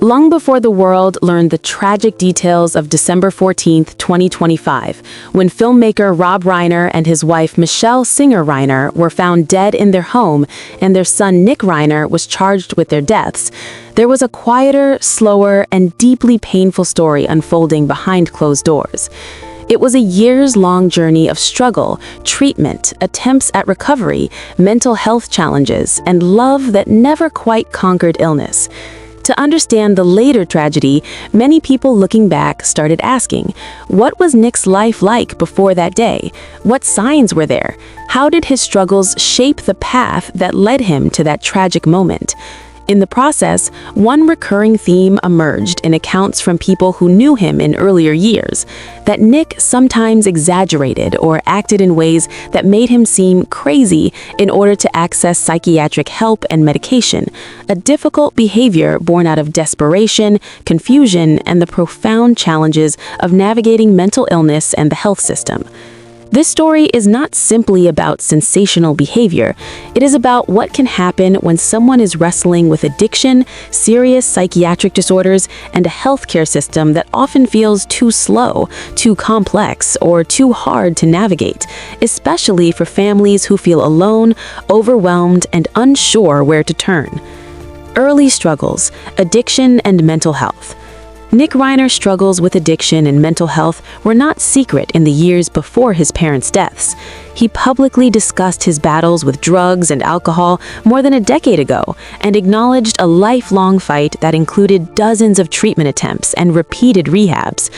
Long before the world learned the tragic details of December 14th, 2025, when filmmaker Rob Reiner and his wife Michelle Singer Reiner were found dead in their home and their son Nick Reiner was charged with their deaths, there was a quieter, slower, and deeply painful story unfolding behind closed doors. It was a years-long journey of struggle, treatment, attempts at recovery, mental health challenges, and love that never quite conquered illness. To understand the later tragedy, many people looking back started asking, what was Nick's life like before that day? What signs were there? How did his struggles shape the path that led him to that tragic moment? In the process, one recurring theme emerged in accounts from people who knew him in earlier years, that Nick sometimes exaggerated or acted in ways that made him seem crazy in order to access psychiatric help and medication, a difficult behavior born out of desperation, confusion, and the profound challenges of navigating mental illness and the health system. This story is not simply about sensational behavior. It is about what can happen when someone is wrestling with addiction, serious psychiatric disorders, and a healthcare system that often feels too slow, too complex, or too hard to navigate, especially for families who feel alone, overwhelmed, and unsure where to turn. Early struggles, addiction, and mental health. Nick Reiner's struggles with addiction and mental health were not secret in the years before his parents' deaths. He publicly discussed his battles with drugs and alcohol more than a decade ago and acknowledged a lifelong fight that included dozens of treatment attempts and repeated rehabs.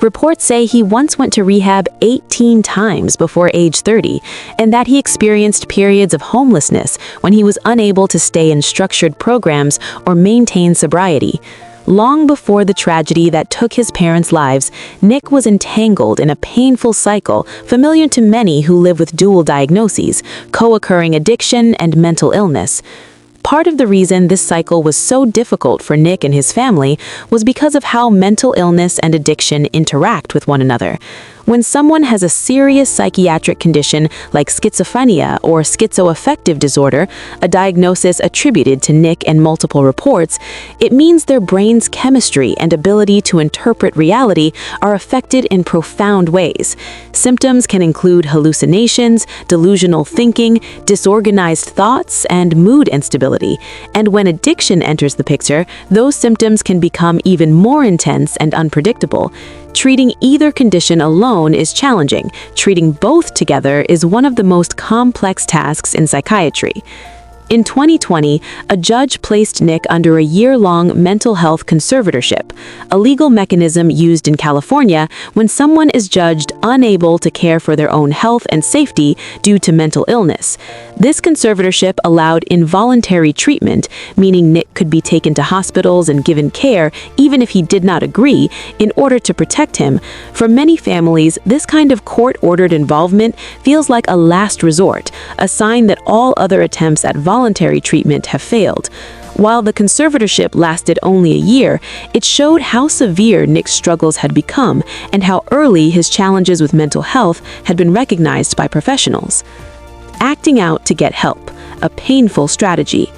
Reports say he once went to rehab 18 times before age 30, and that he experienced periods of homelessness when he was unable to stay in structured programs or maintain sobriety. Long before the tragedy that took his parents' lives, Nick was entangled in a painful cycle familiar to many who live with dual diagnoses, co-occurring addiction and mental illness. Part of the reason this cycle was so difficult for Nick and his family was because of how mental illness and addiction interact with one another. When someone has a serious psychiatric condition like schizophrenia or schizoaffective disorder, a diagnosis attributed to Nick and multiple reports, it means their brain's chemistry and ability to interpret reality are affected in profound ways. Symptoms can include hallucinations, delusional thinking, disorganized thoughts, and mood instability. And when addiction enters the picture, those symptoms can become even more intense and unpredictable. Treating either condition alone is challenging. Treating both together is one of the most complex tasks in psychiatry. In 2020, a judge placed Nick under a year-long mental health conservatorship, a legal mechanism used in California when someone is judged unable to care for their own health and safety due to mental illness. This conservatorship allowed involuntary treatment, meaning Nick could be taken to hospitals and given care even if he did not agree, in order to protect him. For many families, this kind of court-ordered involvement feels like a last resort, a sign that all other attempts at voluntary treatment have failed. While the conservatorship lasted only a year, it showed how severe Nick's struggles had become and how early his challenges with mental health had been recognized by professionals. Acting out to get help, a painful strategy.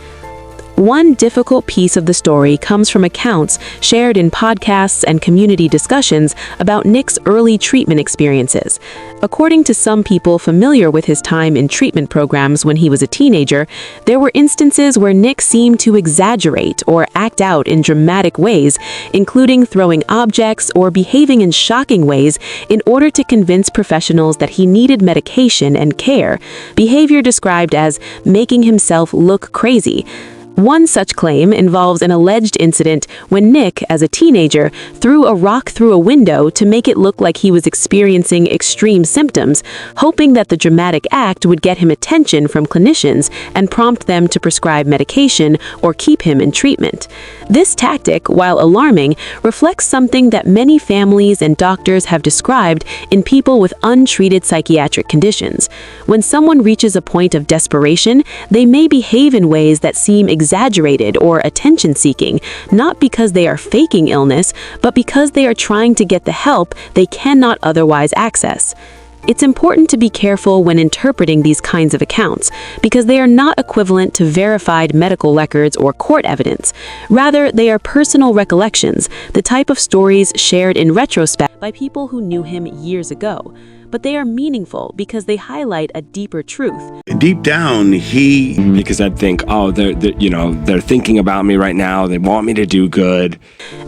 One difficult piece of the story comes from accounts shared in podcasts and community discussions about Nick's early treatment experiences. According to some people familiar with his time in treatment programs when he was a teenager, there were instances where Nick seemed to exaggerate or act out in dramatic ways, including throwing objects or behaving in shocking ways in order to convince professionals that he needed medication and care, behavior described as making himself look crazy. One such claim involves an alleged incident when Nick, as a teenager, threw a rock through a window to make it look like he was experiencing extreme symptoms, hoping that the dramatic act would get him attention from clinicians and prompt them to prescribe medication or keep him in treatment. This tactic, while alarming, reflects something that many families and doctors have described in people with untreated psychiatric conditions. When someone reaches a point of desperation, they may behave in ways that seem exaggerated or attention-seeking, not because they are faking illness, but because they are trying to get the help they cannot otherwise access. It's important to be careful when interpreting these kinds of accounts because they are not equivalent to verified medical records or court evidence. Rather, they are personal recollections, the type of stories shared in retrospect by people who knew him years ago. But they are meaningful because they highlight a deeper truth. Deep down, because I'd think, oh, they're thinking about me right now. They want me to do good.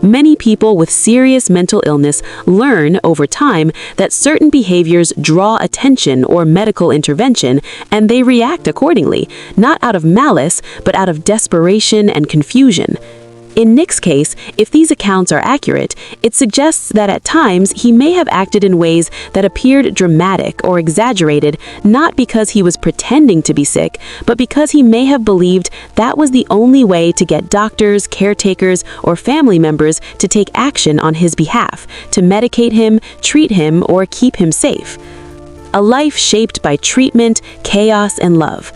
Many people with serious mental illness learn over time that certain behaviors draw attention or medical intervention, and they react accordingly, not out of malice, but out of desperation and confusion. In Nick's case, if these accounts are accurate, it suggests that at times he may have acted in ways that appeared dramatic or exaggerated, not because he was pretending to be sick, but because he may have believed that was the only way to get doctors, caretakers, or family members to take action on his behalf, to medicate him, treat him, or keep him safe. A life shaped by treatment, chaos, and love.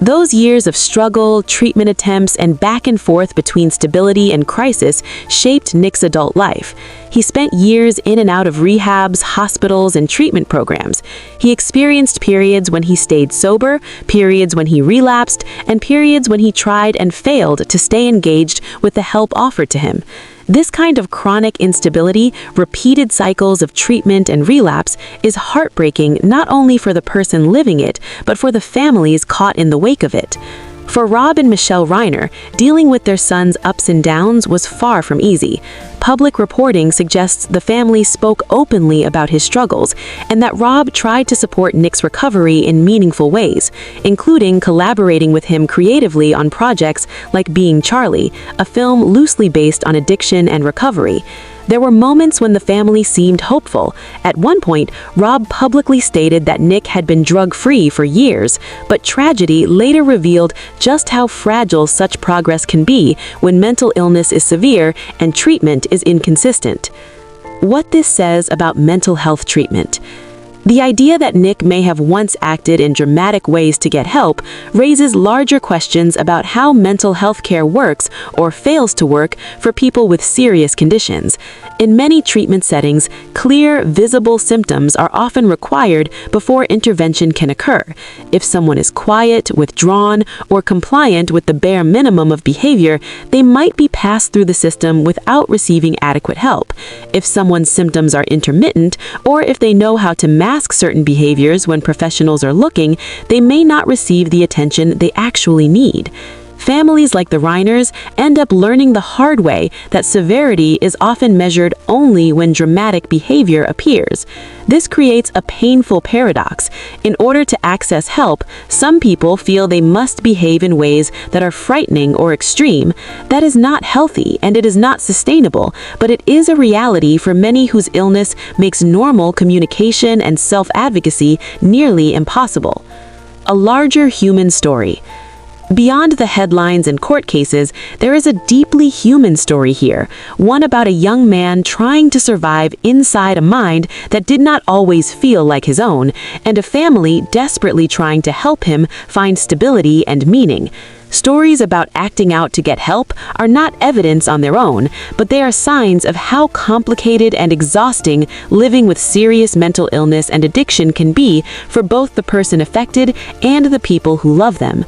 Those years of struggle, treatment attempts, and back and forth between stability and crisis shaped Nick's adult life. He spent years in and out of rehabs, hospitals, and treatment programs. He experienced periods when he stayed sober, periods when he relapsed, and periods when he tried and failed to stay engaged with the help offered to him. This kind of chronic instability, repeated cycles of treatment and relapse, is heartbreaking not only for the person living it, but for the families caught in the wake of it. For Rob and Michelle Reiner, dealing with their son's ups and downs was far from easy. Public reporting suggests the family spoke openly about his struggles, and that Rob tried to support Nick's recovery in meaningful ways, including collaborating with him creatively on projects like Being Charlie, a film loosely based on addiction and recovery. There were moments when the family seemed hopeful. At one point, Rob publicly stated that Nick had been drug-free for years, but tragedy later revealed just how fragile such progress can be when mental illness is severe and treatment is inconsistent. What this says about mental health treatment. The idea that Nick may have once acted in dramatic ways to get help raises larger questions about how mental health care works or fails to work for people with serious conditions. In many treatment settings, clear, visible symptoms are often required before intervention can occur. If someone is quiet, withdrawn, or compliant with the bare minimum of behavior, they might be passed through the system without receiving adequate help. If someone's symptoms are intermittent, or if they know how to mask certain behaviors when professionals are looking, they may not receive the attention they actually need. Families like the Reiners end up learning the hard way that severity is often measured only when dramatic behavior appears. This creates a painful paradox. In order to access help, some people feel they must behave in ways that are frightening or extreme. That is not healthy and it is not sustainable, but it is a reality for many whose illness makes normal communication and self-advocacy nearly impossible. A larger human story. Beyond the headlines and court cases, there is a deeply human story here, one about a young man trying to survive inside a mind that did not always feel like his own, and a family desperately trying to help him find stability and meaning. Stories about acting out to get help are not evidence on their own, but they are signs of how complicated and exhausting living with serious mental illness and addiction can be for both the person affected and the people who love them.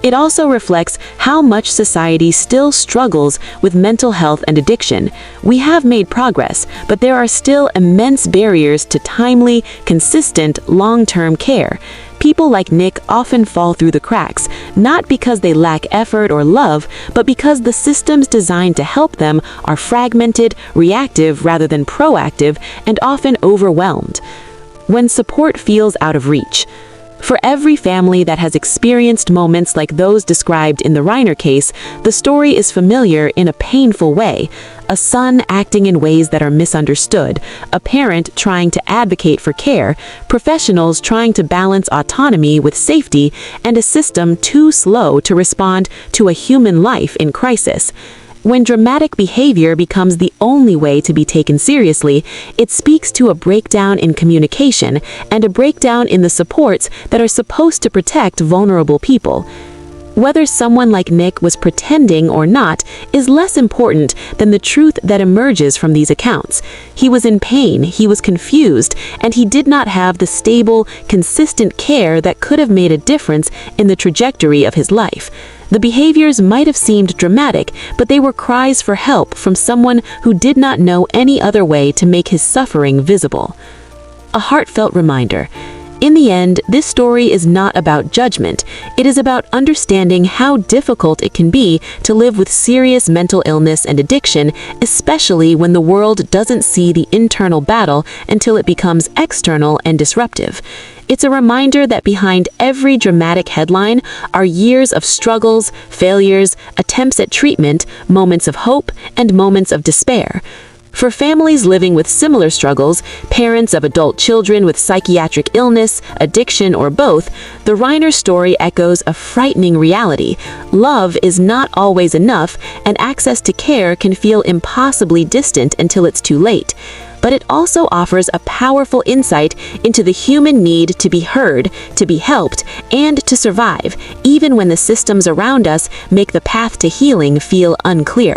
It also reflects how much society still struggles with mental health and addiction. We have made progress, but there are still immense barriers to timely, consistent, long-term care. People like Nick often fall through the cracks, not because they lack effort or love, but because the systems designed to help them are fragmented, reactive rather than proactive, and often overwhelmed. When support feels out of reach. For every family that has experienced moments like those described in the Reiner case, the story is familiar in a painful way. A son acting in ways that are misunderstood, a parent trying to advocate for care, professionals trying to balance autonomy with safety, and a system too slow to respond to a human life in crisis. When dramatic behavior becomes the only way to be taken seriously, it speaks to a breakdown in communication and a breakdown in the supports that are supposed to protect vulnerable people. Whether someone like Nick was pretending or not is less important than the truth that emerges from these accounts. He was in pain, he was confused, and he did not have the stable, consistent care that could have made a difference in the trajectory of his life. The behaviors might have seemed dramatic, but they were cries for help from someone who did not know any other way to make his suffering visible. A heartfelt reminder. In the end, this story is not about judgment. It is about understanding how difficult it can be to live with serious mental illness and addiction, especially when the world doesn't see the internal battle until it becomes external and disruptive. It's a reminder that behind every dramatic headline are years of struggles, failures, attempts at treatment, moments of hope, and moments of despair. For families living with similar struggles, parents of adult children with psychiatric illness, addiction, or both, the Reiner story echoes a frightening reality. Love is not always enough, and access to care can feel impossibly distant until it's too late. But it also offers a powerful insight into the human need to be heard, to be helped, and to survive, even when the systems around us make the path to healing feel unclear.